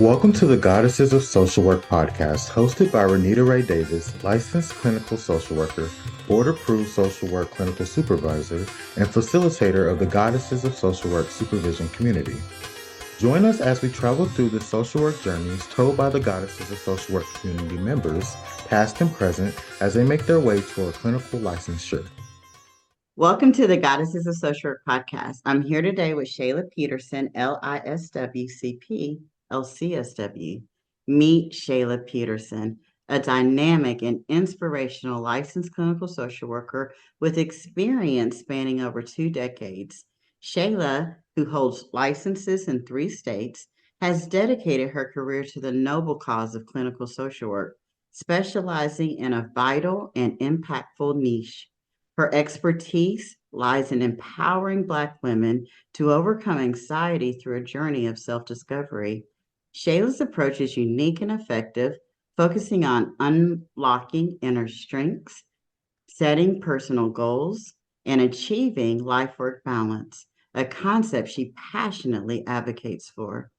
Welcome to the Goddesses of Social Work podcast, hosted by Renita Ray Davis, licensed clinical social worker, board-approved social work clinical supervisor, and facilitator of the Goddesses of Social Work supervision community. Join us as we travel through the social work journeys told by the Goddesses of Social Work community members, past and present, as they make their way toward clinical licensure. Welcome to the Goddesses of Social Work podcast. I'm here today with Shayla Peterson, LISWCP, LCSW. Meet Shayla Peterson, a dynamic and inspirational licensed clinical social worker with experience spanning over 2 decades. Shayla, who holds licenses in 3 states, has dedicated her career to the noble cause of clinical social work, specializing in a vital and impactful niche. Her expertise lies in empowering Black women to overcome anxiety through a journey of self discovery. Shayla's approach is unique and effective, focusing on unlocking inner strengths, setting personal goals, and achieving life work balance, a concept she passionately advocates for.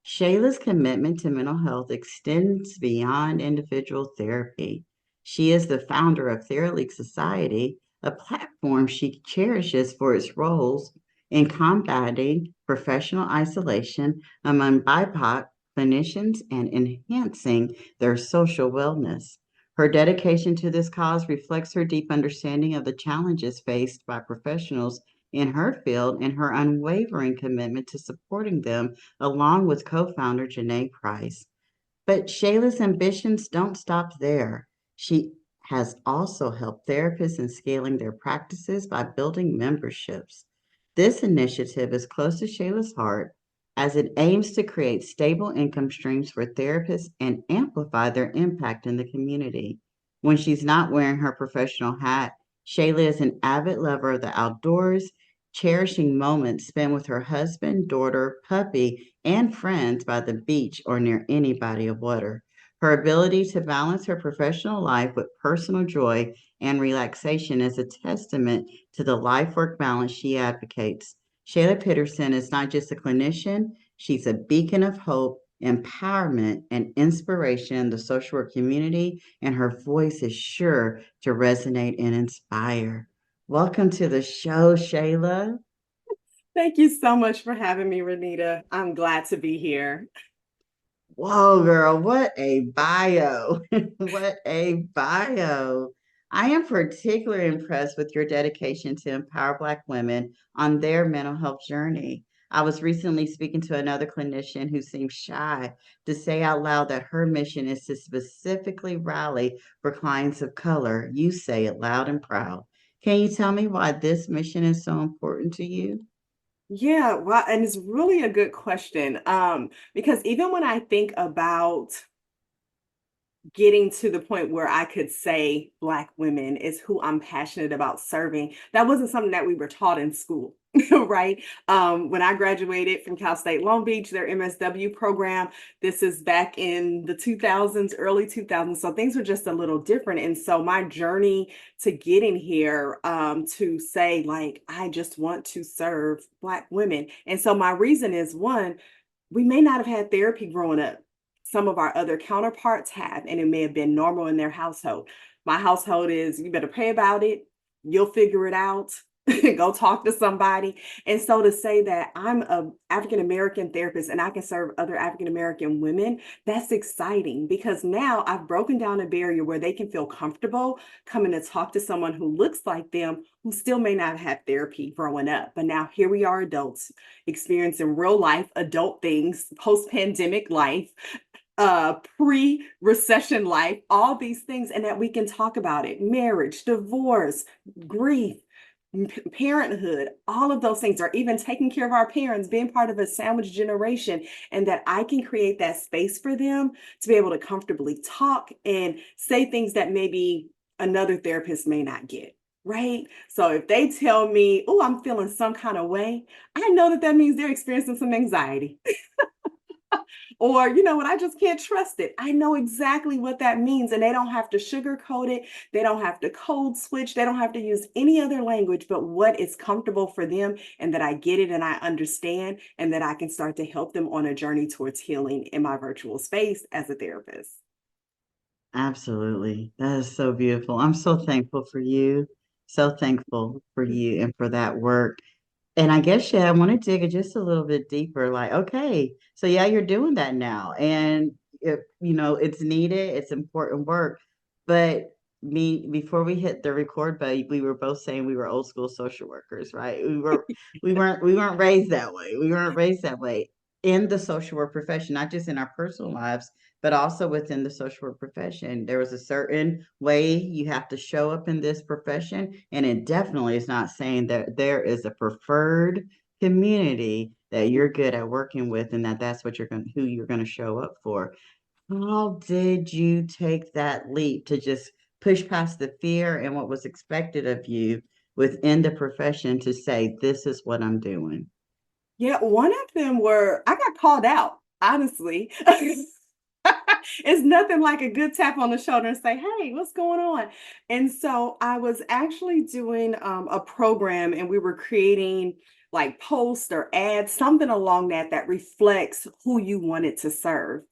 Shayla's commitment to mental health extends beyond individual therapy. She is the founder of TheraLeak Society, a platform she cherishes for its roles in combating professional isolation among BIPOC clinicians and enhancing their social wellness. Her dedication to this cause reflects her deep understanding of the challenges faced by professionals in her field and her unwavering commitment to supporting them, along with co founder Janae Price. But Shayla's ambitions don't stop there. She has also helped therapists in scaling their practices by building memberships. This initiative is close to Shayla's heart as it aims to create stable income streams for therapists and amplify their impact in the community. When she's not wearing her professional hat, Shayla is an avid lover of the outdoors, cherishing moments spent with her husband, daughter, puppy, and friends by the beach or near any body of water. Her ability to balance her professional life with personal joy and relaxation is a testament to the life work balance she advocates. Shayla Peterson is not just a clinician, she's a beacon of hope, empowerment, and inspiration in the social work community, and her voice is sure to resonate and inspire. Welcome to the show, Shayla. Thank you so much for having me, Renita. I'm glad to be here. Whoa, girl, what a bio. What a bio. I am particularly impressed with your dedication to empower Black women on their mental health journey. I was recently speaking to another clinician who seemed shy to say out loud that her mission is to specifically rally for clients of color. You say it loud and proud. Can you tell me why this mission is so important to you? Yeah, well, and it's really a good question. Because even when I think about getting to the point where I could say Black women is who I'm passionate about serving, that wasn't something that we were taught in school, right? When I graduated from Cal State Long Beach, their MSW program, this is back in the 2000s, early 2000s. So things were just a little different. And so my journey to getting here, to say, like, I just want to serve Black women. And so my reason is one, we may not have had therapy growing up. Some of our other counterparts have, and it may have been normal in their household. My household is, you better pray about it, you'll figure it out, go talk to somebody. And so to say that I'm a African American therapist and I can serve other African American women, that's exciting because now I've broken down a barrier where they can feel comfortable coming to talk to someone who looks like them, who still may not have had therapy growing up. But now here we are, adults experiencing real life adult things, post-pandemic life, pre-recession life, all these things, and that we can talk about it: marriage, divorce, grief, parenthood, all of those things, or even taking care of our parents, being part of a sandwich generation, and that I can create that space for them to be able to comfortably talk and say things that maybe another therapist may not get. Right. So if they tell me, oh, I'm feeling some kind of way, I know that that means they're experiencing some anxiety. Or, you know what, I just can't trust it. I know exactly what that means. And they don't have to sugarcoat it. They don't have to code switch. They don't have to use any other language but what is comfortable for them, and that I get it and I understand, and that I can start to help them on a journey towards healing in my virtual space as a therapist. Absolutely. That is so beautiful. I'm so thankful for you. So thankful for you and for that work. And I guess, yeah, I want to dig it just a little bit deeper. Like, okay, so yeah, you're doing that now. And it's needed, it's important work. But before we hit the record button, we were both saying we were old school social workers, right? We weren't raised that way. We weren't raised that way in the social work profession, not just in our personal lives, but also within the social work profession. There was a certain way you have to show up in this profession, and it definitely is not saying that there is a preferred community that you're good at working with, and that's what who you're going to show up for. How did you take that leap to just push past the fear and what was expected of you within the profession to say, this is what I'm doing? Yeah, one of them were I got called out, honestly. It's nothing like a good tap on the shoulder and say, "Hey, what's going on?" And so I was actually doing a program, and we were creating like posts or ads, something along that reflects who you wanted to serve.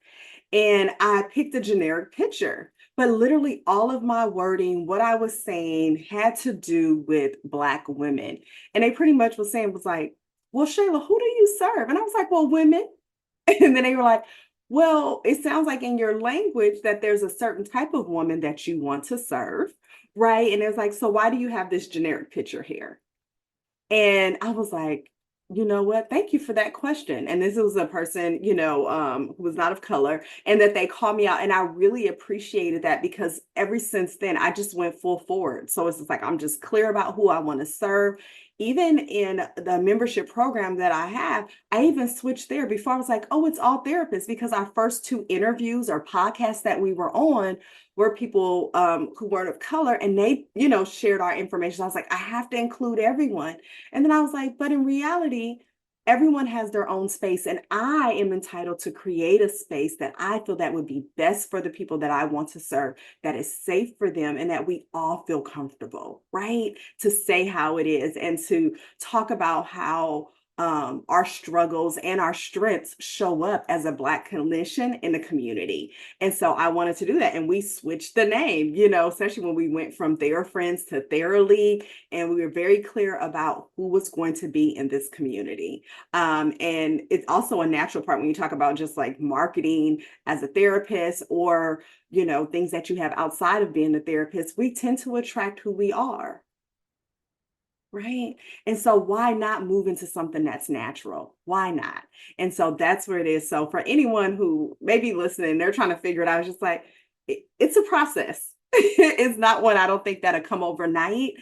And I picked a generic picture, but literally all of my wording, what I was saying, had to do with Black women. And they pretty much was saying, was like, "Well, Shayla, who do you serve?" And I was like, "Well, women." And then they were like, "Well, it sounds like in your language that there's a certain type of woman that you want to serve, right?" And it was like, "So why do you have this generic picture here?" And I was like, "You know what? Thank you for that question." And this was a person, who was not of color, and that they called me out. And I really appreciated that, because ever since then, I just went full forward. So it's just like, I'm just clear about who I want to serve. Even in the membership program that I have, I even switched there. Before I was like, "Oh, it's all therapists," because our first two interviews or podcasts that we were on were people who weren't of color, and they, shared our information. I was like, I have to include everyone. And then I was like, but in reality, everyone has their own space, and I am entitled to create a space that I feel that would be best for the people that I want to serve, that is safe for them, and that we all feel comfortable, right? To say how it is and to talk about how our struggles and our strengths show up as a Black clinician in the community. And so I wanted to do that. And we switched the name, especially when we went from TheraFriends to TheraLeague, and we were very clear about who was going to be in this community. And it's also a natural part when you talk about just like marketing as a therapist, or, things that you have outside of being a therapist. We tend to attract who we are. Right. And so why not move into something that's natural? Why not? And so that's where it is. So for anyone who may be listening, they're trying to figure it out, it's just like, it's a process. It's not one, I don't think, that'll come overnight,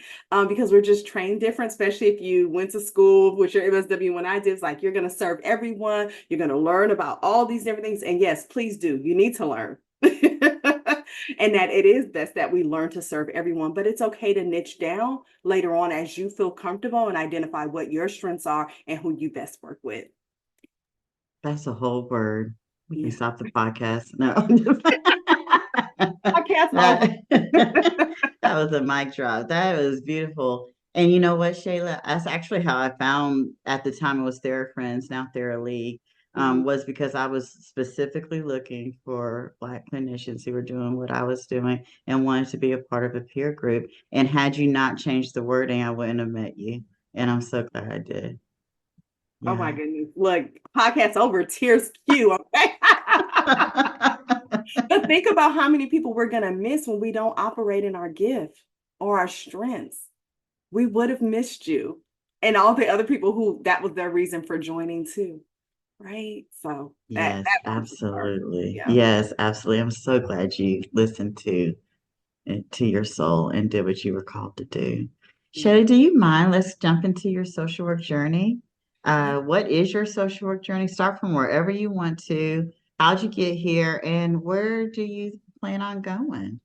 because we're just trained different, especially if you went to school, which your MSW when I did, it's like, you're going to serve everyone. You're going to learn about all these different things. And yes, please do. You need to learn. And that it is best that we learn to serve everyone, but it's okay to niche down later on as you feel comfortable and identify what your strengths are and who you best work with. That's a whole word. We can Yeah. stop the podcast. No. Podcast over. that, that was a mic drop. That was beautiful. And you know what, Shayla? That's actually how I found, at the time it was TheraFriends, now TheraLeague, Mhm. was because I was specifically looking for Black clinicians who were doing what I was doing and wanted to be a part of a peer group. And had you not changed the wording, I wouldn't have met you. And I'm so glad I did. Oh my Yeah. goodness. Look, podcast over, tears cue. Okay. But think about how many people we're going to miss when we don't operate in our gift or our strengths. We would have missed you, and all the other people who that was their reason for joining too. Right. So Yes, that was the part. absolutely. Yeah. Yes, absolutely. I'm so glad you listened to your soul and did what you were called to do. Yeah. Shelly, do you mind? Let's jump into your social work journey. Yeah. What is your social work journey? Start from wherever you want to. How'd you get here, and where do you plan on going?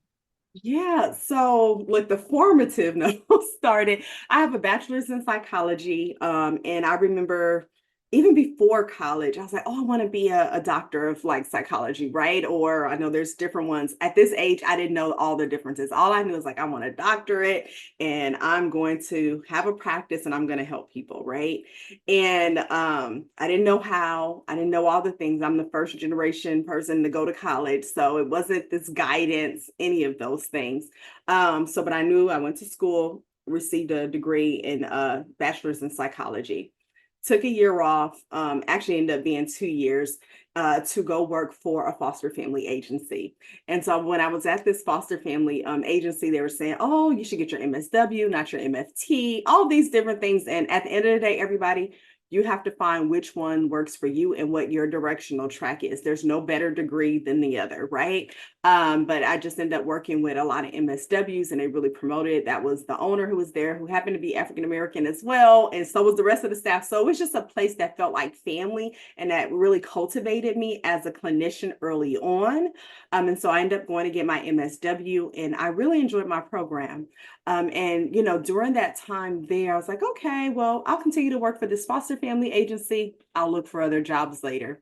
Yeah, so like the formative note started. I have a bachelor's in psychology, and I remember even before college, I was like, oh, I want to be a doctor of like psychology, right? Or I know there's different ones. At this age, I didn't know all the differences. All I knew was like, I want a doctorate and I'm going to have a practice and I'm going to help people, right? And I didn't know how, I didn't know all the things. I'm the first generation person to go to college. So it wasn't this guidance, any of those things. But I knew I went to school, received a degree in bachelor's in psychology, took a year off, actually ended up being 2 years to go work for a foster family agency. And so when I was at this foster family agency, they were saying, oh, you should get your MSW, not your MFT, all these different things. And at the end of the day, everybody, you have to find which one works for you and what your directional track is. There's no better degree than the other, right? But I just ended up working with a lot of MSWs and they really promoted it. That was the owner who was there, who happened to be African-American as well. And so was the rest of the staff. So it was just a place that felt like family and that really cultivated me as a clinician early on. And so I ended up going to get my MSW and I really enjoyed my program. And, during that time there, I was like, okay, well, I'll continue to work for this foster family agency. I'll look for other jobs later.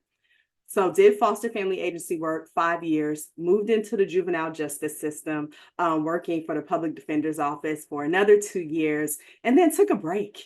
So did foster family agency work 5 years, moved into the juvenile justice system, working for the public defender's office for another 2 years, and then took a break.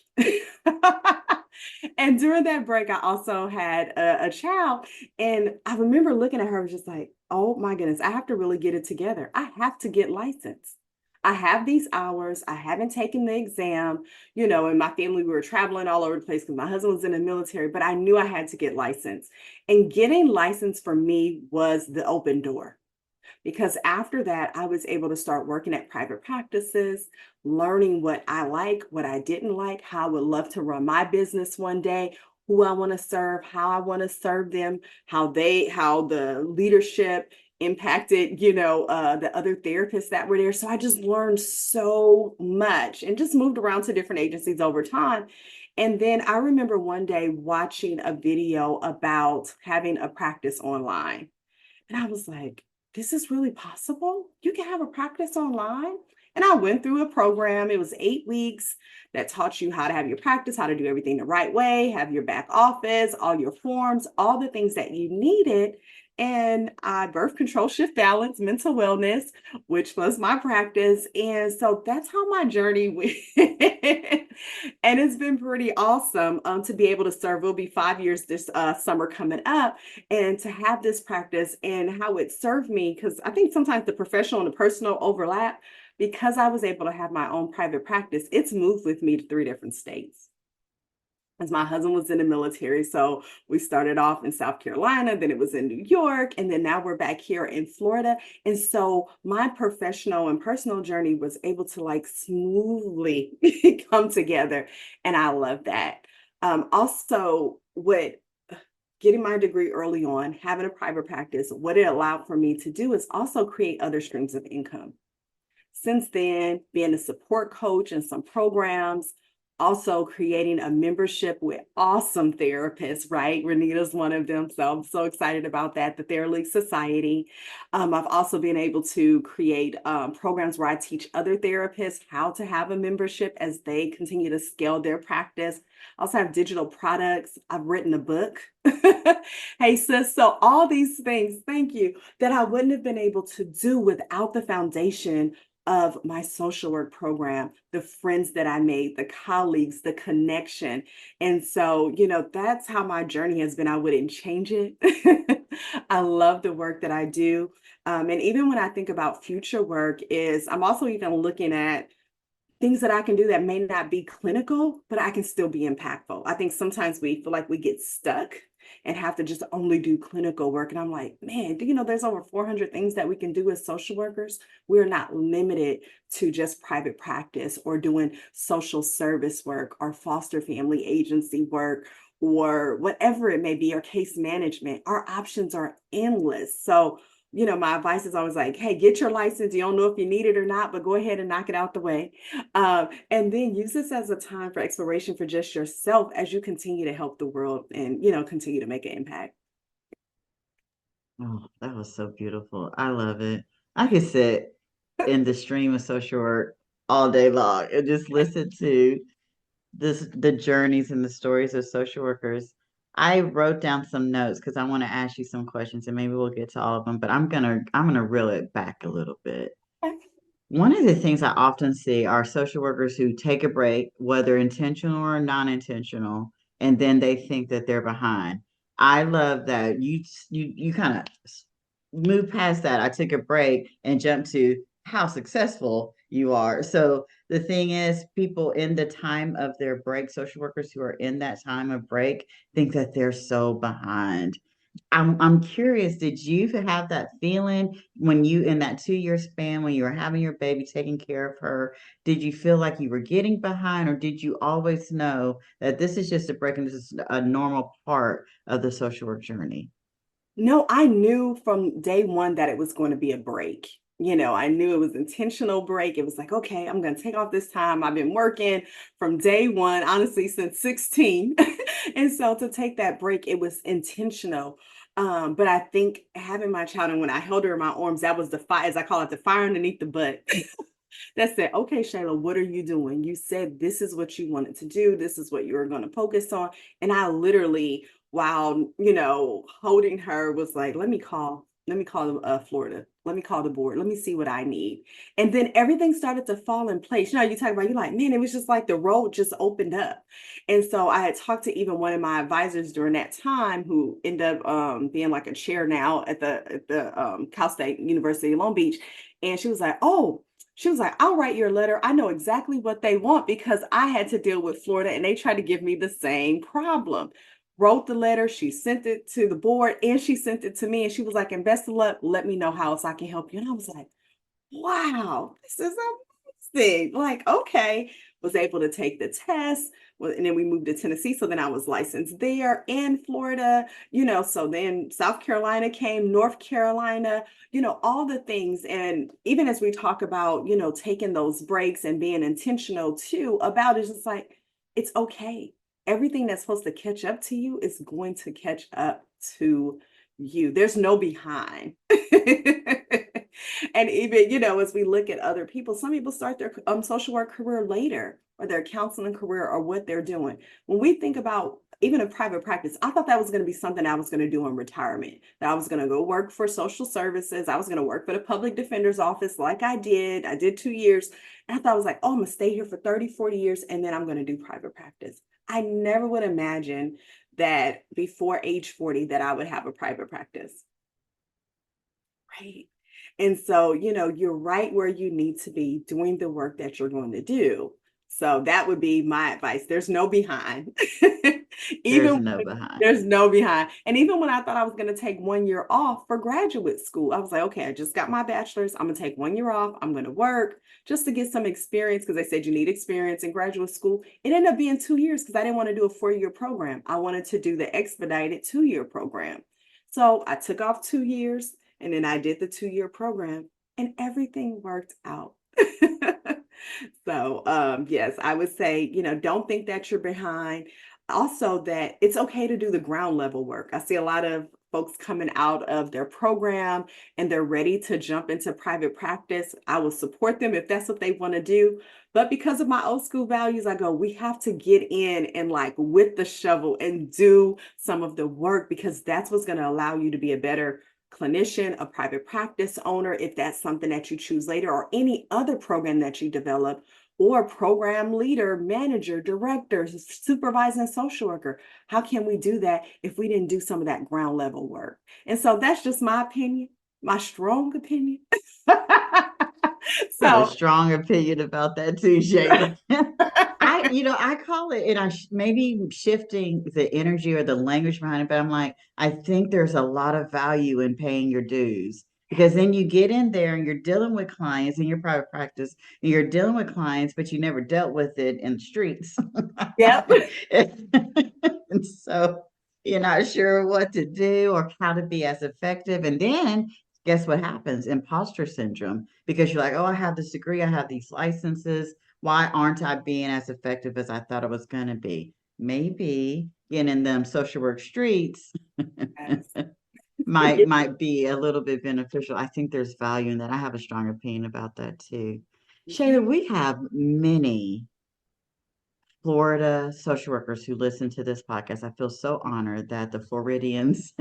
And during that break, I also had a child. And I remember looking at her just like, oh my goodness, I have to really get it together. I have to get licensed. I have these hours. I haven't taken the exam, in my family, we were traveling all over the place because my husband was in the military, but I knew I had to get licensed. And getting licensed for me was the open door. Because after that, I was able to start working at private practices, learning what I like, what I didn't like, how I would love to run my business one day, who I want to serve, how I want to serve them, how the leadership impacted, the other therapists that were there. So I just learned so much and just moved around to different agencies over time. And then I remember one day watching a video about having a practice online. And I was like, this is really possible? You can have a practice online? And I went through a program. It was 8 weeks that taught you how to have your practice, how to do everything the right way, have your back office, all your forms, all the things that you needed. And birth control, shift balance, mental wellness, which was my practice. And so that's how my journey went. And it's been pretty awesome to be able to serve. It'll be 5 years this summer coming up, and to have this practice and how it served me, because I think sometimes the professional and the personal overlap. Because I was able to have my own private practice, it's moved with me to 3 different states. As my husband was in the military, so we started off in South Carolina, then it was in New York, and then now we're back here in Florida. And so my professional and personal journey was able to like smoothly come together, and I love that. Also, what getting my degree early on, having a private practice, what it allowed for me to do is also create other streams of income. Since then, being a support coach in some programs, also creating a membership with awesome therapists, right? Renita's one of them. So I'm so excited about that, the Theraleague Society. I've also been able to create programs where I teach other therapists how to have a membership as they continue to scale their practice. I also have digital products. I've written a book. Hey, sis. So all these things, thank you, that I wouldn't have been able to do without the foundation of my social work program, the friends that I made, the colleagues, the connection. And so, that's how my journey has been. I wouldn't change it. I love the work that I do. And even when I think about future work I'm also even looking at things that I can do that may not be clinical, but I can still be impactful. I think sometimes we feel like we get stuck and have to just only do clinical work. And I'm like, man, do you know there's over 400 things that we can do as social workers? We're not limited to just private practice or doing social service work or foster family agency work or whatever it may be, or case management. Our options are endless. So my advice is always like, hey, get your license. You don't know if you need it or not, but go ahead and knock it out the way. And then use this as a time for exploration for just yourself as you continue to help the world and, continue to make an impact. Oh, that was so beautiful. I love it. I could sit in the stream of social work all day long and just listen to the journeys and the stories of social workers. I wrote down some notes because I want to ask you some questions and maybe we'll get to all of them, but I'm gonna reel it back a little bit. One of the things I often see are social workers who take a break, whether intentional or non-intentional, and then they think that they're behind. I love that you kind of move past that. I took a break and jumped to how successful you are. So the thing is, people in the time of their break, social workers who are in that time of break, think that they're so behind. I'm curious, did you have that feeling when you in that 2 year span when you were having your baby, taking care of her, did you feel like you were getting behind, or did you always know that this is just a break and this is a normal part of the social work journey? No, I knew from day one that it was going to be a break. I knew it was intentional break. It was like, okay, I'm going to take off this time. I've been working from day one, honestly, since 16. And so to take that break, it was intentional. But I think having my child and when I held her in my arms, that was the fire, as I call it, the fire underneath the butt. That said, okay, Shayla, what are you doing? You said this is what you wanted to do. This is what you were going to focus on. And I literally, while, holding her was like, let me call Florida. Let me call the board. Let me see what I need. And then everything started to fall in place. You talk about, you're like, man, it was just like the road just opened up. And so I had talked to even one of my advisors during that time who ended up being like a chair now at the Cal State University of Long Beach. And she was like, I'll write your letter. I know exactly what they want because I had to deal with Florida and they tried to give me the same problem. Wrote the letter, she sent it to the board and she sent it to me. And she was like, and best of luck, let me know how else I can help you. And I was like, wow, this is amazing. Like, okay, was able to take the test. And then we moved to Tennessee. So then I was licensed there and Florida, so then South Carolina came, North Carolina, all the things. And even as we talk about, taking those breaks and being intentional too about it, it's just like, it's okay. Everything that's supposed to catch up to you is going to catch up to you. There's no behind. And even, as we look at other people, some people start their social work career later or their counseling career or what they're doing. When we think about even a private practice, I thought that was going to be something I was going to do in retirement, that I was going to go work for social services. I was going to work for the public defender's office like I did. I did 2 years. And I thought I was like, oh, I'm going to stay here for 30, 40 years, and then I'm going to do private practice. I never would imagine that before age 40 that I would have a private practice. Right. And so, you're right where you need to be doing the work that you're going to do. So that would be my advice. There's no behind. There's Even no behind. there's no behind. And even when I thought I was going to take 1 year off for graduate school, I was like, okay, I just got my bachelor's. I'm going to take 1 year off. I'm going to work just to get some experience because they said you need experience in graduate school. It ended up being 2 years because I didn't want to do a 4 year program. I wanted to do the expedited 2 year program. So I took off 2 years and then I did the 2 year program and everything worked out. So, yes, I would say, don't think that you're behind. Also, that it's okay to do the ground level work. I see a lot of folks coming out of their program and they're ready to jump into private practice. I will support them if that's what they want to do. But because of my old school values, I go, we have to get in and like with the shovel and do some of the work because that's what's going to allow you to be a better clinician, a private practice owner, if that's something that you choose later, or any other program that you develop, or program leader, manager, director, supervising social worker. How can we do that if we didn't do some of that ground level work? And so that's just my opinion, my strong opinion. I have a So strong opinion about that too, Shayla. I call it, and maybe shifting the energy or the language behind it, but I'm like, I think there's a lot of value in paying your dues because then you get in there and you're dealing with clients in your private practice, and you're dealing with clients, but you never dealt with it in the streets. yep. And so you're not sure what to do or how to be as effective. And then guess what happens? Imposter syndrome, because you're like, oh, I have this degree, I have these licenses. Why aren't I being as effective as I thought I was going to be? Maybe getting in them social work streets Yes. might be a little bit beneficial. I think there's value in that. I have a strong opinion about that too. Yeah. Shayla, we have many Florida social workers who listen to this podcast. I feel so honored that the Floridians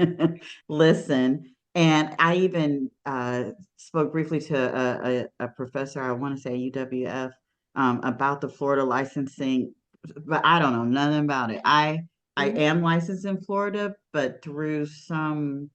listen. And I even spoke briefly to a professor, I want to say UWF, about the Florida licensing, but I don't know nothing about it. I Mhm. am licensed in Florida, but through some,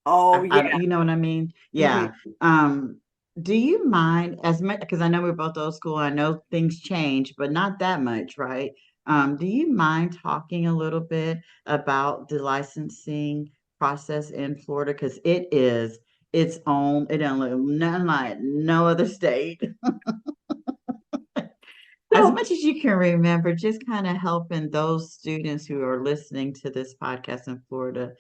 Oh, yeah. you know what I mean? Mhm. Yeah. Um, do you mind as much, because I know we're both old school, I know things change, but not that much, right? Do you mind talking a little bit about the licensing process in Florida? Because it is its own, it don't look nothing like no other state. As So much as you can remember, just kind of helping those students who are listening to this podcast in Florida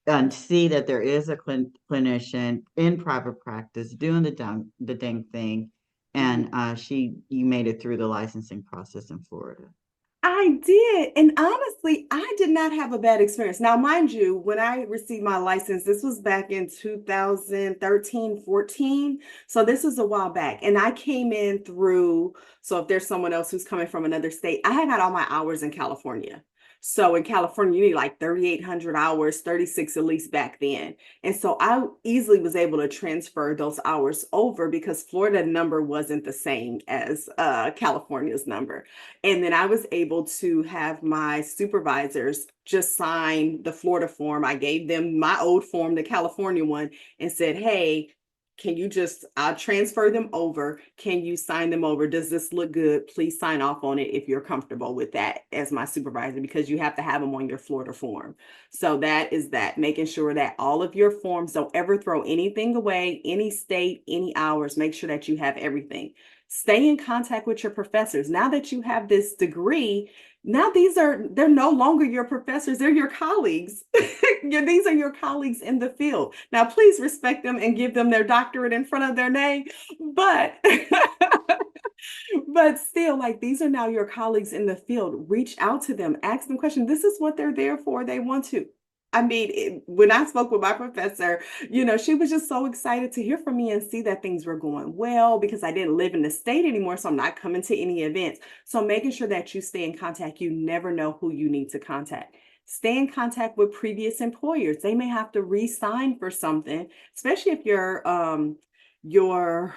and see that there is a clinician in private practice doing the dang thing, and you made it through the licensing process in Florida. I did. And honestly, I did not have a bad experience. Now, mind you, when I received my license, this was back in 2013, 14. So this is a while back. And I came in through, so if there's someone else who's coming from another state, I had all my hours in California. So in California, you need like 3,800 hours, 36 at least back then. And so I easily was able to transfer those hours over because Florida number wasn't the same as California's number. And then I was able to have my supervisors just sign the Florida form. I gave them my old form, the California one, and said, hey, can you just, I'll transfer them over. Can you sign them over? Does this look good? Please sign off on it if you're comfortable with that as my supervisor, because you have to have them on your Florida form. So that is that, making sure that all of your forms, don't ever throw anything away, any state, any hours, make sure that you have everything. Stay in contact with your professors. Now that you have this degree, now they're no longer your professors, they're your colleagues. These are your colleagues in the field. Now, please respect them and give them their doctorate in front of their name. But but still, like, these are now your colleagues in the field. Reach out to them, ask them questions. This is what they're there for. They want to. I mean, when I spoke with my professor, she was just so excited to hear from me and see that things were going well because I didn't live in the state anymore. So I'm not coming to any events. So making sure that you stay in contact, you never know who you need to contact. Stay in contact with previous employers. They may have to re-sign for something, especially if your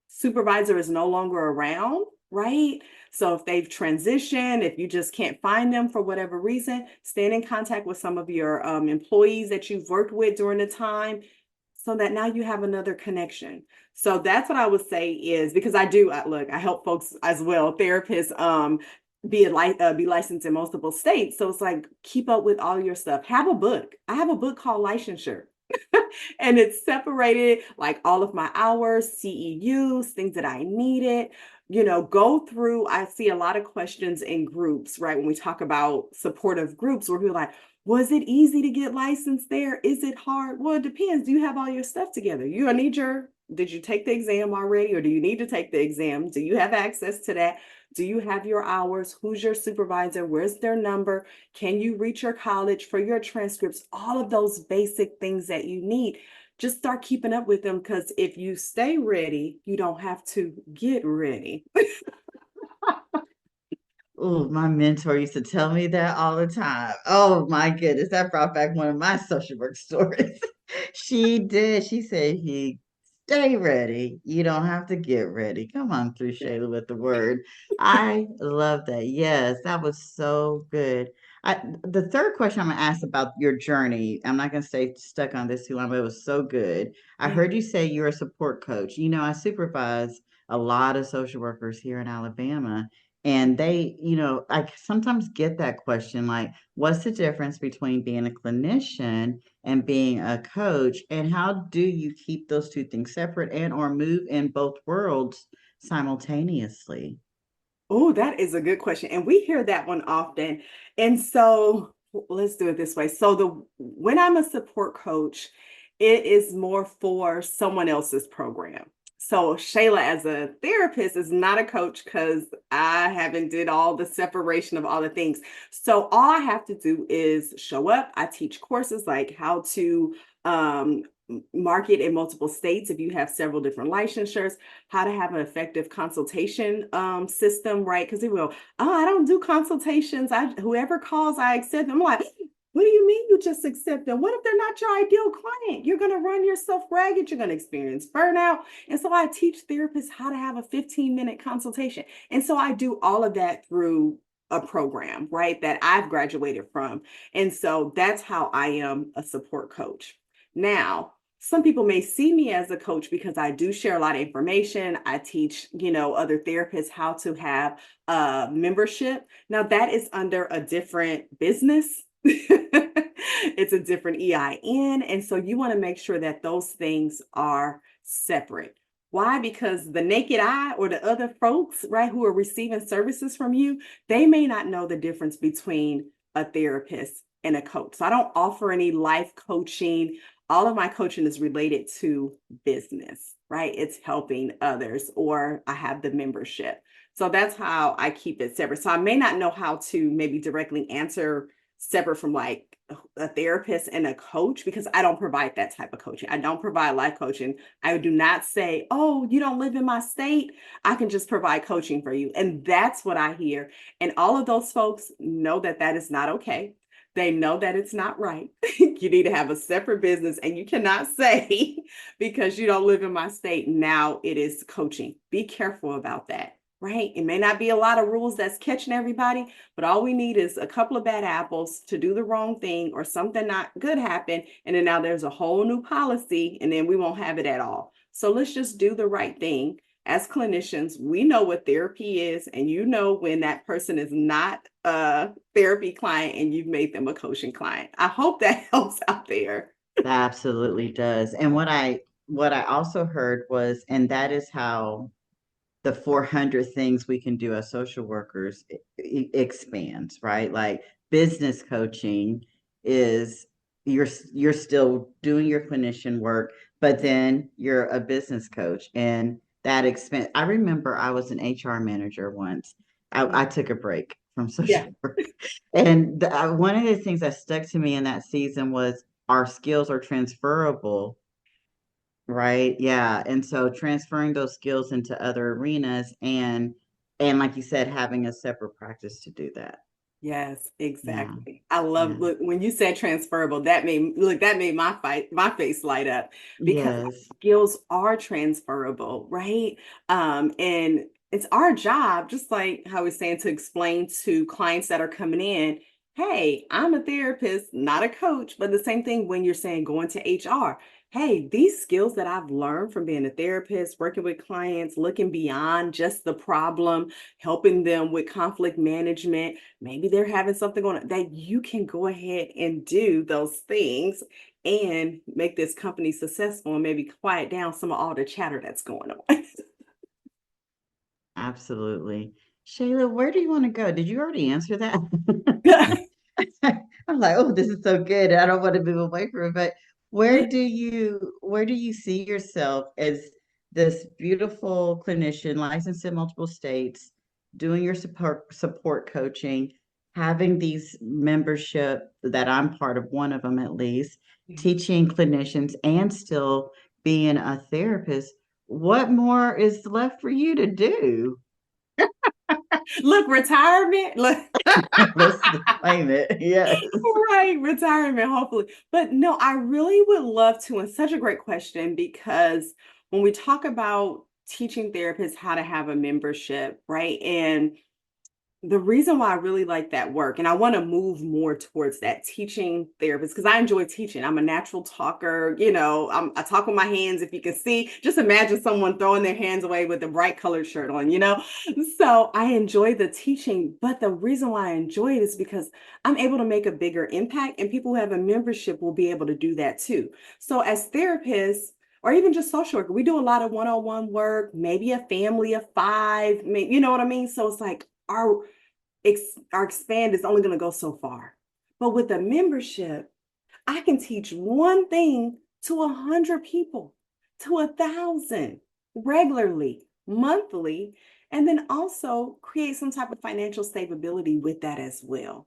supervisor is no longer around, right? So if they've transitioned, if you just can't find them for whatever reason, stay in contact with some of your employees that you've worked with during the time so that now you have another connection. So that's what I would say is, because I do, look, I help folks as well, therapists, be licensed in multiple states. So it's like, keep up with all your stuff. Have a book. I have a book called Licensure. And it's separated like all of my hours, CEUs, things that I needed. Go through. I see a lot of questions in groups, right? When we talk about supportive groups, where people are like, was it easy to get licensed there? Is it hard? Well, it depends. Do you have all your stuff together? Did you take the exam already, or do you need to take the exam? Do you have access to that? Do you have your hours? Who's your supervisor? Where's their number? Can you reach your college for your transcripts? All of those basic things that you need. Just start keeping up with them, because if you stay ready, you don't have to get ready. Oh, my mentor used to tell me that all the time. Oh my goodness, that brought back one of my social work stories. She did. She said, "He stay ready. You don't have to get ready." Come on through, Shayla, with the word. I love that. Yes, that was so good. The third question I'm gonna ask about your journey. I'm not gonna stay stuck on this too long, but it was so good. I Yeah. heard you say you're a support coach. I supervise a lot of social workers here in Alabama. And I sometimes get that question like, what's the difference between being a clinician and being a coach? And how do you keep those two things separate and or move in both worlds simultaneously? Oh, that is a good question. And we hear that one often. And so let's do it this way. So when I'm a support coach, it is more for someone else's program. So Shayla, as a therapist, is not a coach because I haven't did all the separation of all the things. So all I have to do is show up. I teach courses like how to market in multiple states if you have several different licensures, how to have an effective consultation system, right? Because they will, oh, I don't do consultations. Whoever calls, I accept them. I'm like, what do you mean you just accept them? What if they're not your ideal client? You're going to run yourself ragged. You're going to experience burnout. And so I teach therapists how to have a 15-minute consultation. And so I do all of that through a program, right, that I've graduated from. And so that's how I am a support coach. Now, some people may see me as a coach because I do share a lot of information. I teach, other therapists how to have a membership. Now that is under a different business. It's a different EIN. And so you want to make sure that those things are separate. Why? Because the naked eye or the other folks, right, who are receiving services from you, they may not know the difference between a therapist and a coach. So I don't offer any life coaching. All of my coaching is related to business, right? It's helping others, or I have the membership. So that's how I keep it separate. So I may not know how to maybe directly answer separate from like a therapist and a coach, because I don't provide that type of coaching. I don't provide life coaching. I do not say, oh, you don't live in my state, I can just provide coaching for you. And that's what I hear. And all of those folks know that that is not okay. They know that it's not right. You need to have a separate business, and you cannot say because you don't live in my state, now it is coaching. Be careful about that. Right? It may not be a lot of rules that's catching everybody, but all we need is a couple of bad apples to do the wrong thing or something not good happen. And then now there's a whole new policy, and then we won't have it at all. So let's just do the right thing. As clinicians, we know what therapy is, and when that person is not a therapy client and you've made them a coaching client. I hope that helps out there. That absolutely does. And what I also heard was, and that is how the 400 things we can do as social workers expands, right? Like business coaching is you're still doing your clinician work, but then you're a business coach, and that expense. I remember I was an HR manager once. I took a break from Yeah. social work, and one of the things that stuck to me in that season was our skills are transferable. Right. Yeah. And so transferring those skills into other arenas, and like you said, having a separate practice to do that. Yes, Yeah. exactly. I love, Yeah. look, when you said transferable, that made my face light up, because Yes. skills are transferable, right? And it's our job, just like how we're saying, to explain to clients that are coming in, hey, I'm a therapist, not a coach. But the same thing when you're saying going to HR. Hey, these skills that I've learned from being a therapist, working with clients, looking beyond just the problem, helping them with conflict management. Maybe they're having something going on, that you can go ahead and do those things and make this company successful, and maybe quiet down some of all the chatter that's going on. Absolutely. Shayla, where do you want to go? Did you already answer that? I'm like, oh, this is so good. I don't want to move away from it. But where do you see yourself as this beautiful clinician, licensed in multiple states, doing your support coaching, having these membership that I'm part of, one of them at least, teaching clinicians and still being a therapist? What more is left for you to do? Look, retirement. Look. Let's claim it. Yes. Right, retirement, hopefully. But no, I really would love to, and such a great question, because when we talk about teaching therapists how to have a membership, right? And the reason why I really like that work, and I want to move more towards that teaching therapists, because I enjoy teaching. I'm a natural talker. I talk with my hands. If you can see, just imagine someone throwing their hands away with a bright colored shirt on. So I enjoy the teaching, but the reason why I enjoy it is because I'm able to make a bigger impact, and people who have a membership will be able to do that too. So as therapists, or even just social worker, we do a lot of one-on-one work, maybe a family of five, you know what I mean? So it's like our expand is only going to go so far. But with a membership, I can teach one thing to 100 people, to 1,000 regularly, monthly, and then also create some type of financial stability with that as well.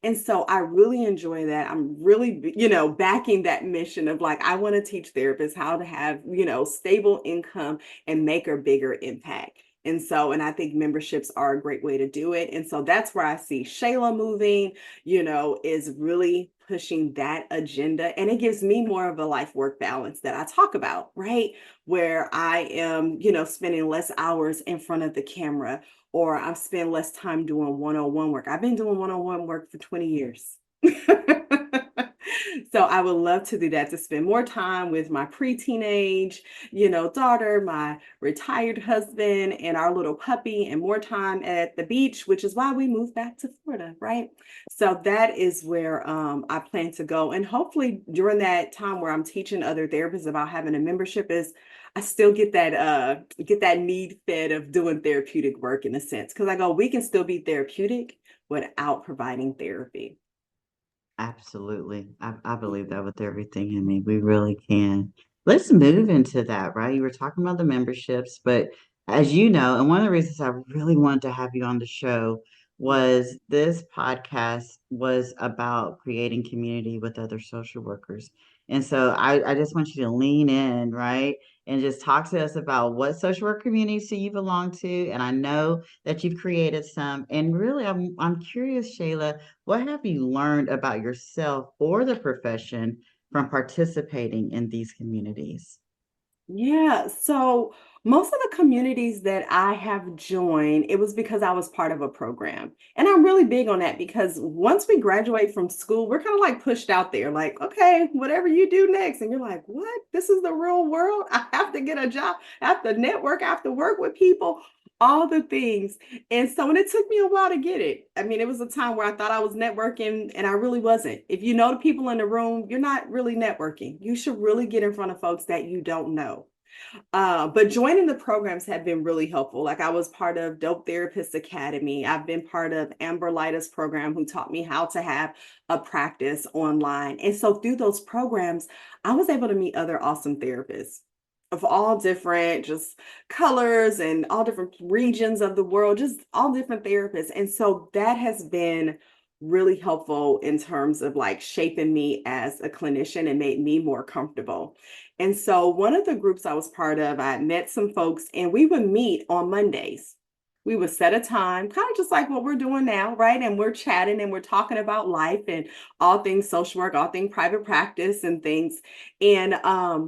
And so I really enjoy that. I'm really, backing that mission of like, I want to teach therapists how to have, stable income and make a bigger impact. And I think memberships are a great way to do it. And so that's where I see Shayla moving, is really pushing that agenda. And it gives me more of a life work balance that I talk about, right? Where I am, spending less hours in front of the camera, or I've spent less time doing one-on-one work. I've been doing one-on-one work for 20 years. So I would love to do that, to spend more time with my pre-teenage, daughter, my retired husband, and our little puppy, and more time at the beach, which is why we moved back to Florida, right? So that is where I plan to go. And hopefully during that time where I'm teaching other therapists about having a membership, is I still get that need fed of doing therapeutic work in a sense. Because I go, we can still be therapeutic without providing therapy. Absolutely. I believe that with everything in me. We really can. Let's move into that, right? You were talking about the memberships, but as you know, and one of the reasons I really wanted to have you on the show was this podcast was about creating community with other social workers. And so I just want you to lean in, right? And just talk to us about what social work communities do you belong to. And I know that you've created some. And really, I'm curious, Shayla, what have you learned about yourself or the profession from participating in these communities? Yeah, so most of the communities that I have joined, it was because I was part of a program. And I'm really big on that because once we graduate from school, we're kind of like pushed out there, like, okay, whatever you do next. And you're like, what? This is the real world? I have to get a job, I have to network, I have to work with people, all the things. And so, and it took me a while to get it. I mean, it was a time where I thought I was networking and I really wasn't. If you know the people in the room, you're not really networking. You should really get in front of folks that you don't know. But joining the programs have been really helpful. Like I was part of Dope Therapist Academy. I've been part of Amber Lighter's program, who taught me how to have a practice online. And so through those programs, I was able to meet other awesome therapists of all different just colors and all different regions of the world, just all different therapists. And so that has been really helpful in terms of like shaping me as a clinician and made me more comfortable. And so one of the groups I was part of, I met some folks and we would meet on Mondays. We would set a time, kind of just like what we're doing now, right? And we're chatting and we're talking about life and all things social work, all things private practice and things. And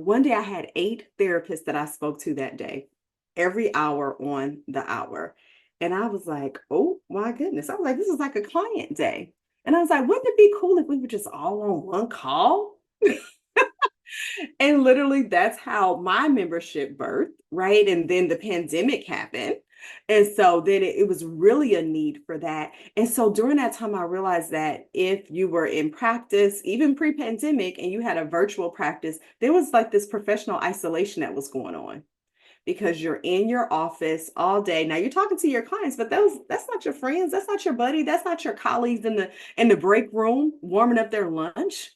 one day I had 8 therapists that I spoke to that day, every hour on the hour. And I was like, oh my goodness. I was like, this is like a client day. And I was like, wouldn't it be cool if we were just all on one call? And literally, that's how my membership birthed, right? And then the pandemic happened. And so then it was really a need for that. And so during that time, I realized that if you were in practice, even pre pandemic, and you had a virtual practice, there was like this professional isolation that was going on because you're in your office all day. Now you're talking to your clients, but that's not your friends, that's not your buddy, that's not your colleagues in the break room warming up their lunch.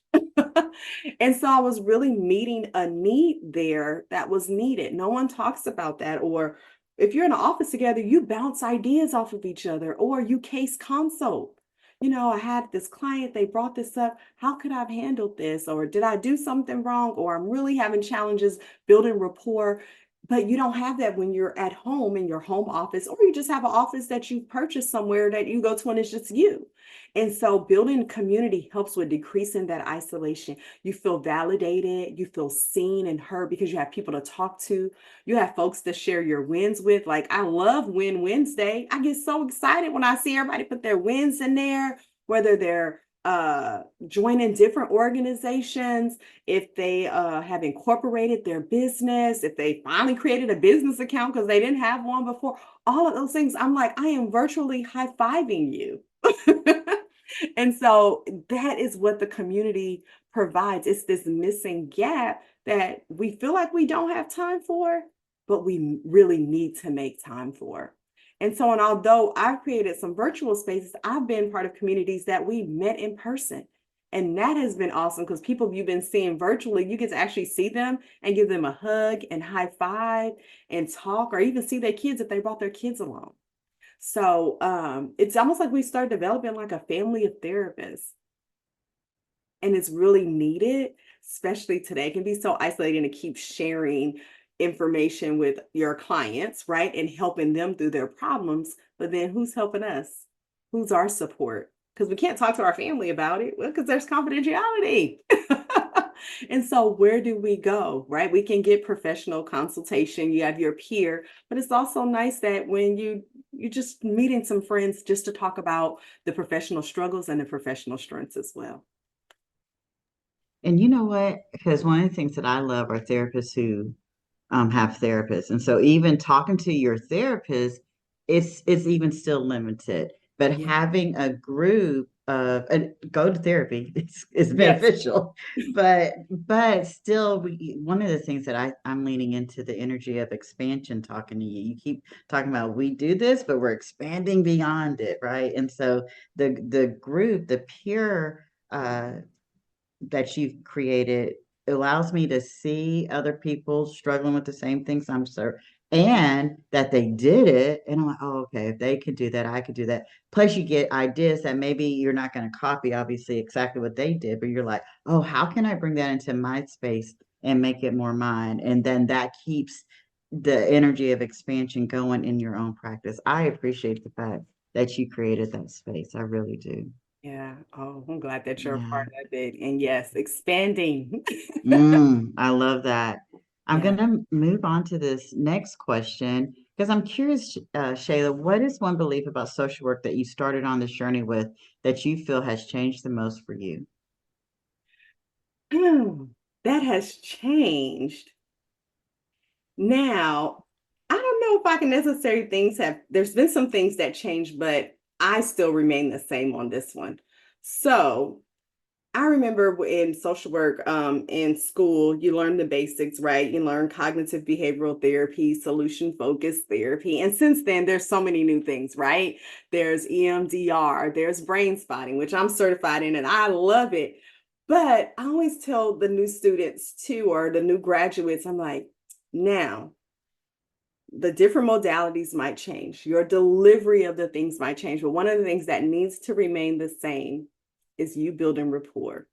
And so I was really meeting a need there that was needed. No one talks about that. Or if you're in an office together, you bounce ideas off of each other or you case consult. I had this client, they brought this up. How could I have handled this? Or did I do something wrong? Or I'm really having challenges building rapport. But you don't have that when you're at home in your home office, or you just have an office that you purchased somewhere that you go to and it's just you. And so building community helps with decreasing that isolation. You feel validated, you feel seen and heard because you have people to talk to. You have folks to share your wins with. Like I love Win Wednesday. I get so excited when I see everybody put their wins in there, whether they're joining different organizations, if they have incorporated their business, if they finally created a business account because they didn't have one before, all of those things. I'm like, I am virtually high-fiving you. And so that is what the community provides. It's this missing gap that we feel like we don't have time for, but we really need to make time for. And so, and although I've created some virtual spaces, I've been part of communities that we met in person. And that has been awesome because people you've been seeing virtually, you get to actually see them and give them a hug and high five and talk, or even see their kids if they brought their kids along. So it's almost like we start developing like a family of therapists. And it's really needed, especially today. It can be so isolating to keep sharing information with your clients, right? And helping them through their problems. But then who's helping us? Who's our support? Because we can't talk to our family about it. Well, because there's confidentiality. And so where do we go, right? We can get professional consultation. You have your peer, but it's also nice that when you just meeting some friends just to talk about the professional struggles and the professional strengths as well. And you know what? Because one of the things that I love are therapists who have therapists. And so even talking to your therapist, it's even still limited. But Yeah. having a group of and go to therapy is Yes. beneficial. But still one of the things that I'm leaning into the energy of expansion talking to you. You keep talking about we do this, but we're expanding beyond it, right? And so the group, the peer that you've created allows me to see other people struggling with the same things I'm sure, and that they did it. And I'm like, oh, okay, if they could do that, I could do that. Plus, you get ideas that maybe you're not going to copy, obviously, exactly what they did, but you're like, oh, how can I bring that into my space and make it more mine? And then that keeps the energy of expansion going in your own practice. I appreciate the fact that you created that space. I really do. Yeah. Oh, I'm glad that you're a Yeah. part of it. And yes, expanding. I love that. I'm Yeah. going to move on to this next question because I'm curious, Shayla, what is one belief about social work that you started on this journey with that you feel has changed the most for you? That has changed. Now, I don't know if I can necessarily there's been some things that changed, but I still remain the same on this one. So I remember in social work, in school, you learn the basics, right? You learn cognitive behavioral therapy, solution focused therapy. And since then, there's so many new things, right? There's EMDR, there's brain spotting, which I'm certified in, and I love it. But I always tell the new students too, or the new graduates, I'm like, now, the different modalities might change. Your delivery of the things might change. But one of the things that needs to remain the same is you building rapport.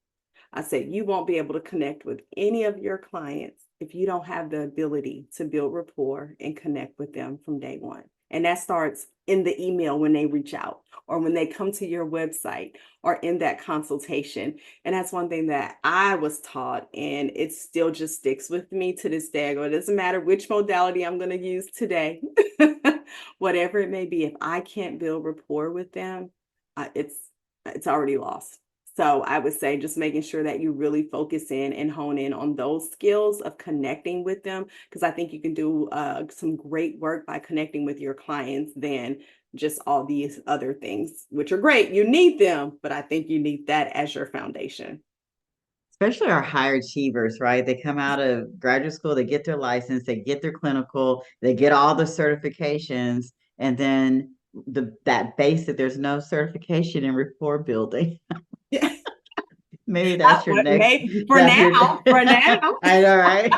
I said, you won't be able to connect with any of your clients if you don't have the ability to build rapport and connect with them from day one. And that starts in the email when they reach out or when they come to your website or in that consultation. And that's one thing that I was taught, and it still just sticks with me to this day. I go, it doesn't matter which modality I'm going to use today, whatever it may be. If I can't build rapport with them, it's already lost. So I would say just making sure that you really focus in and hone in on those skills of connecting with them, because I think you can do some great work by connecting with your clients than just all these other things, which are great. You need them, but I think you need that as your foundation. Especially our higher achievers, right? They come out of graduate school, they get their license, they get their clinical, they get all the certifications, and then that basic, there's no certification in rapport building. Yeah. Maybe that's your next, Maybe for that's your, now, for now. I know, right?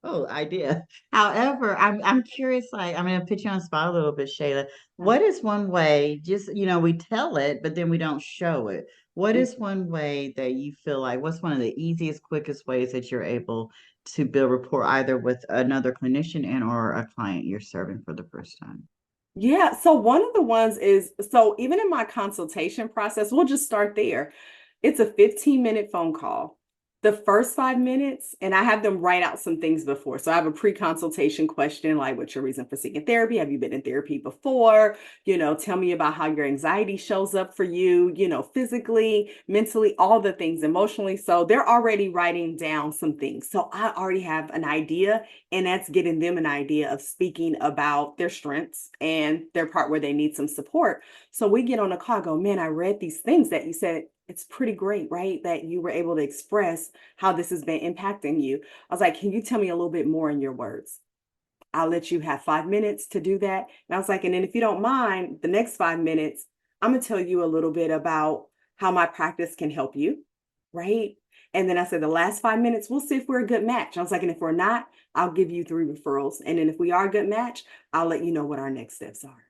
Oh, idea. However, I'm curious, like I'm gonna put you on the spot a little bit, Shayla. What is one way, just we tell it, but then we don't show it. What is one way that you feel like what's one of the easiest, quickest ways that you're able to build rapport either with another clinician and or a client you're serving for the first time? Yeah. So one of the ones is, so even in my consultation process, we'll just start there. It's a 15-minute phone call. The first 5 minutes, and I have them write out some things before. So I have a pre-consultation question like, what's your reason for seeking therapy? Have you been in therapy before? Tell me about how your anxiety shows up for you, physically, mentally, all the things, emotionally. So they're already writing down some things. So I already have an idea, and that's getting them an idea of speaking about their strengths and their part where they need some support. So we get on a call, go, man, I read these things that you said. It's pretty great, right? That you were able to express how this has been impacting you. I was like, can you tell me a little bit more in your words? I'll let you have 5 minutes to do that. And I was like, and then if you don't mind, the next 5 minutes, I'm going to tell you a little bit about how my practice can help you, right? And then I said, the last 5 minutes, we'll see if we're a good match. I was like, and if we're not, I'll give you 3 referrals. And then if we are a good match, I'll let you know what our next steps are.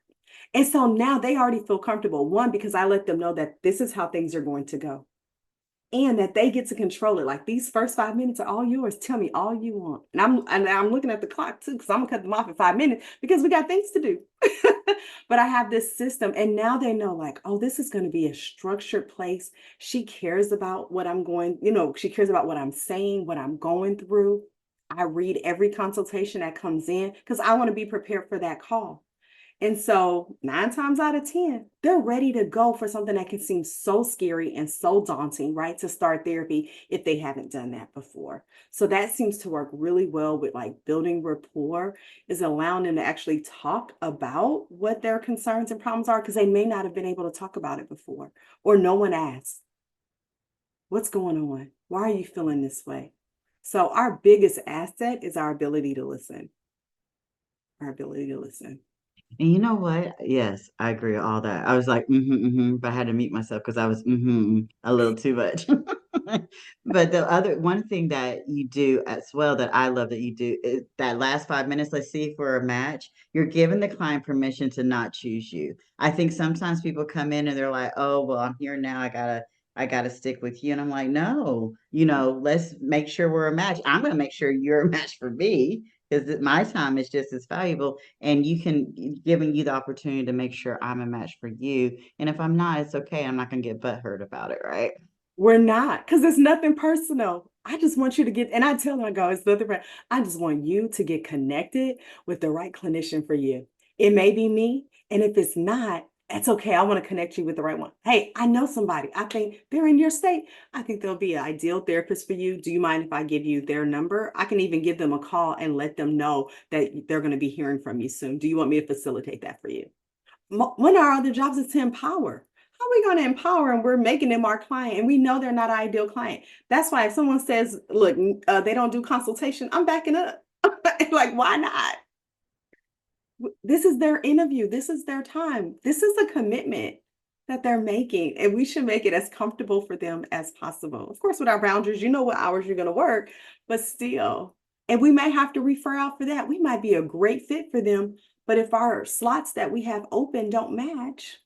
And so now they already feel comfortable. One, because I let them know that this is how things are going to go and that they get to control it. Like these first 5 minutes are all yours. Tell me all you want. And I'm looking at the clock too, because I'm gonna cut them off in 5 minutes because we got things to do. But I have this system, and now they know, like, oh, this is going to be a structured place. She cares about what I'm going, she cares about what I'm saying, what I'm going through. I read every consultation that comes in because I want to be prepared for that call. And so 9 times out of 10, they're ready to go for something that can seem so scary and so daunting, right? To start therapy if they haven't done that before. So that seems to work really well with like building rapport, is allowing them to actually talk about what their concerns and problems are because they may not have been able to talk about it before, or no one asked, what's going on? Why are you feeling this way? So our biggest asset is our ability to listen. Our ability to listen. And you know what? Yes, I agree with all that. I was like, but I had to mute myself because I was a little too much. But the other one thing that you do as well that I love that you do is that last 5 minutes, let's see if we're a match. You're giving the client permission to not choose you. I think sometimes people come in and they're like, oh, well, I'm here now. I gotta stick with you. And I'm like, no, let's make sure we're a match. I'm gonna make sure you're a match for me because my time is just as valuable, and giving you the opportunity to make sure I'm a match for you. And if I'm not, it's okay. I'm not gonna get butthurt about it, right? We're not, because it's nothing personal. I just want you to get, and I tell them, I go, it's nothing. I just want you to get connected with the right clinician for you. It may be me, and if it's not, that's okay. I want to connect you with the right one. Hey, I know somebody. I think they're in your state. I think they'll be an ideal therapist for you. Do you mind if I give you their number? I can even give them a call and let them know that they're going to be hearing from you soon. Do you want me to facilitate that for you? One of our other jobs is to empower. How are we going to empower and we're making them our client and we know they're not our ideal client? That's why if someone says, look, they don't do consultation, I'm backing up. Like, why not? This is their interview. This is their time. This is a commitment that they're making, and we should make it as comfortable for them as possible. Of course, with our boundaries, you know what hours you're going to work, but still. And we may have to refer out for that. We might be a great fit for them, but if our slots that we have open don't match,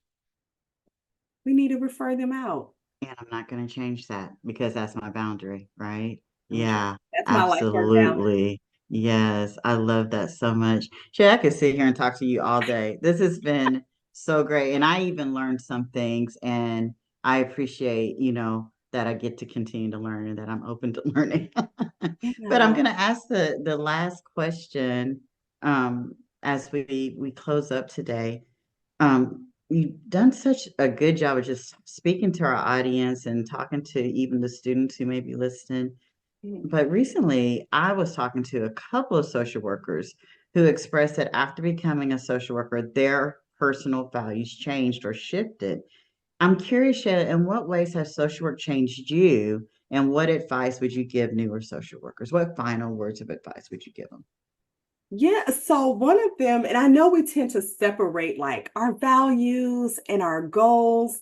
we need to refer them out. And I'm not going to change that because that's my boundary, right? Don't you? Yeah, That's my life work boundary. absolutely. Yes, I love that so much. Shay, I could sit here and talk to you all day. This has been so great. And I even learned some things, and I appreciate, that I get to continue to learn and that I'm open to learning. But I'm Yeah. going to ask the last question as we close up today. You've done such a good job of just speaking to our audience and talking to even the students who may be listening. Mhm. But recently, I was talking to a couple of social workers who expressed that after becoming a social worker, their personal values changed or shifted. I'm curious, Shayla, in what ways has social work changed you, and what advice would you give newer social workers? What final words of advice would you give them? Yeah, so one of them, and I know we tend to separate like our values and our goals.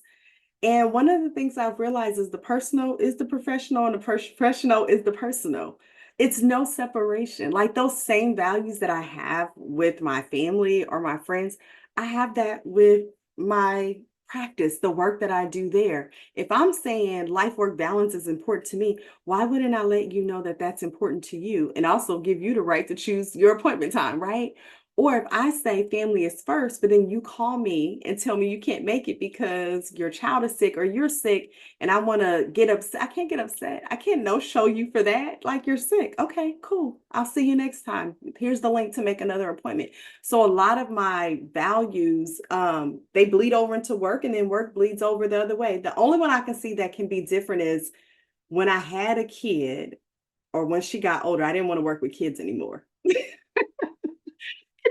And one of the things I've realized is the personal is the professional and the professional is the personal. It's no separation. Like those same values that I have with my family or my friends, I have that with my practice, the work that I do there. If I'm saying life work balance is important to me, why wouldn't I let you know that that's important to you and also give you the right to choose your appointment time, right? Or if I say family is first, but then you call me and tell me you can't make it because your child is sick or you're sick, and I want to get upset. I can't get upset. I can't no show you for that. Like you're sick. Okay, cool. I'll see you next time. Here's the link to make another appointment. So a lot of my values, they bleed over into work, and then work bleeds over the other way. The only one I can see that can be different is when I had a kid or when she got older, I didn't want to work with kids anymore.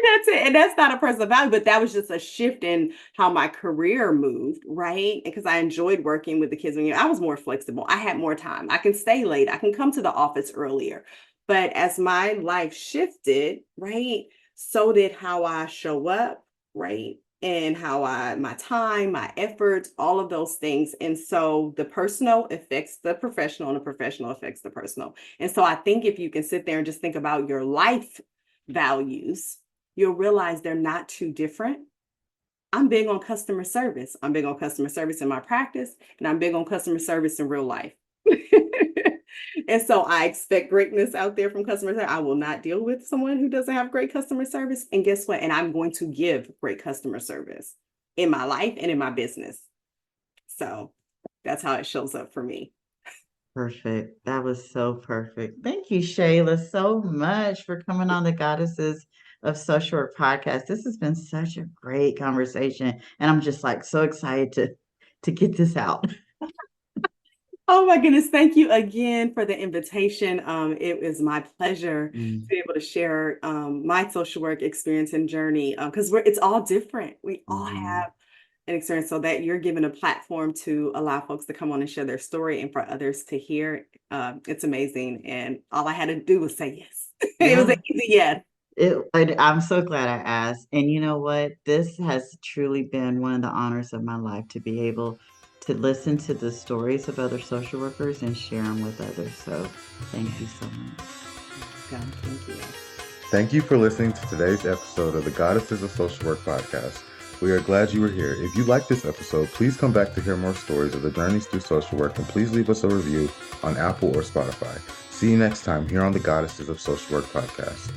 That's it. And that's not a personal value, but that was just a shift in how my career moved, right? Because I enjoyed working with the kids when I was more flexible. I had more time. I can stay late. I can come to the office earlier. But as my life shifted, right, so did how I show up, right? And how my time, my efforts, all of those things. And so the personal affects the professional and the professional affects the personal. And so I think if you can sit there and just think about your life values, you'll realize they're not too different. I'm big on customer service. I'm big on customer service in my practice, and I'm big on customer service in real life. And so I expect greatness out there from customer service. I will not deal with someone who doesn't have great customer service. And guess what? And I'm going to give great customer service in my life and in my business. So that's how it shows up for me. Perfect. That was so perfect. Thank you, Shayla, so much for coming on the Goddesses of Social Work podcast. This has been such a great conversation, and I'm just like so excited to get this out. Oh my goodness. Thank you again for the invitation. It was my pleasure to be able to share my social work experience and journey because it's all different. We all have an experience, so that you're given a platform to allow folks to come on and share their story and for others to hear. It's amazing. And all I had to do was say yes. It was an easy yes. I'm so glad I asked. And you know what? This has truly been one of the honors of my life to be able to listen to the stories of other social workers and share them with others. So thank you so much. Thank you. Thank you for listening to today's episode of the Goddesses of Social Work podcast. We are glad you were here. If you liked this episode, please come back to hear more stories of the journeys through social work, and please leave us a review on Apple or Spotify. See you next time here on the Goddesses of Social Work podcast.